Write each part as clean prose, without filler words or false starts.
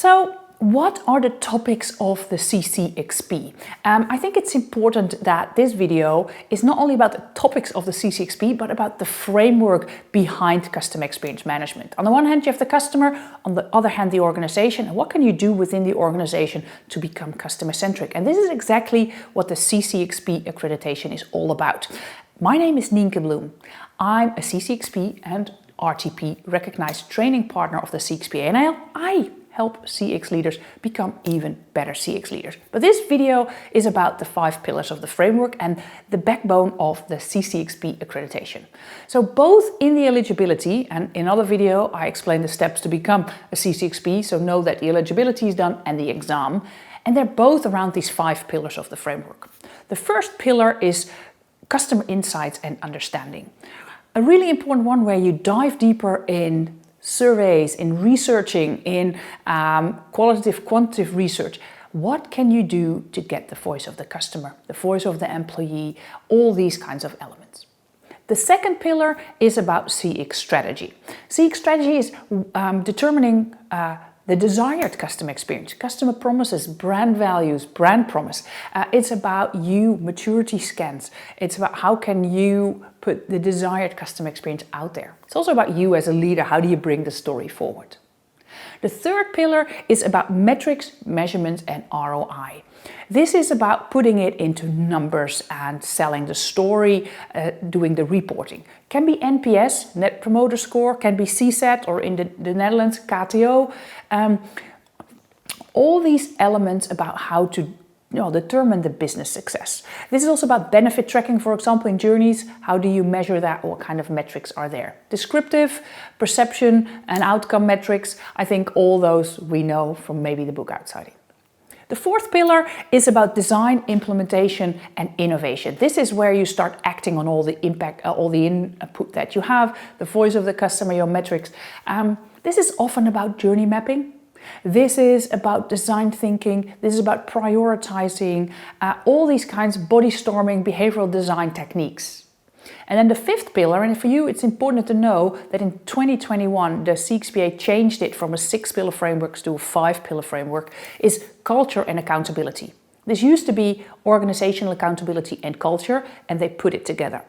So what are the topics of the CCXP? I think it's important that this video is not only about the topics of the CCXP, but about the framework behind customer experience management. On the one hand, you have the customer, on the other hand, the organization, and what can you do within the organization to become customer-centric? And this is exactly what the CXP accreditation is all about. My name is Nienke Bloem. I'm a CXP and RTP recognized training partner of the CXPA, and I help CX leaders become even better CX leaders. But this video is about the 5 pillars of the framework and the backbone of the CXP accreditation. So both in the eligibility and in other video, I explain the steps to become a CXP. So know that the eligibility is done and the exam, and they're both around these 5 pillars of the framework. The first pillar is customer insights and understanding. A really important one where you dive deeper in surveys, in researching, in qualitative, quantitative research. What can you do to get the voice of the customer, the voice of the employee, all these kinds of elements? The second pillar is about CX strategy. CX strategy is determining the desired customer experience, customer promises, brand values, brand promise. It's about you, maturity scans. It's about how can you put the desired customer experience out there. It's also about you as a leader. How do you bring the story forward? The third pillar is about metrics, measurements, and ROI. This is about putting it into numbers and selling the story, doing the reporting. Can be NPS, Net Promoter Score, can be CSAT, or in the Netherlands, KTO. All these elements about how to determine the business success. This is also about benefit tracking, for example, in journeys. How do you measure that? What kind of metrics are there? Descriptive, perception, and outcome metrics. I think all those we know from maybe the book Outsiding. The fourth pillar is about design, implementation, and innovation. This is where you start acting on all the impact, all the input that you have, the voice of the customer, your metrics. This is often about journey mapping. This is about design thinking. This is about prioritizing, all these kinds of body storming, behavioral design techniques. And then the fifth pillar, and for you it's important to know that in 2021 the CXPA changed it from a 6-pillar framework to a 5-pillar framework, is culture and accountability. This used to be organizational accountability and culture, and they put it together.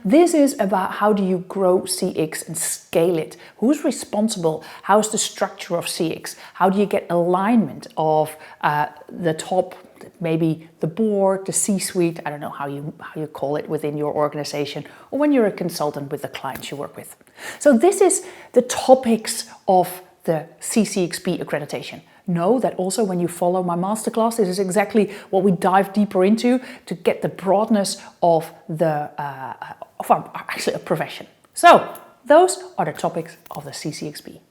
This is about how do you grow CX and scale it? Who's responsible? How's the structure of CX? How do you get alignment of the top, maybe the board, the C-suite? I don't know how you call it within your organization, or when you're a consultant with the clients you work with. So this is the topics of the CXP accreditation. Know that also when you follow my masterclass, this is exactly what we dive deeper into to get the broadness of actually a profession. So those are the topics of the CXP.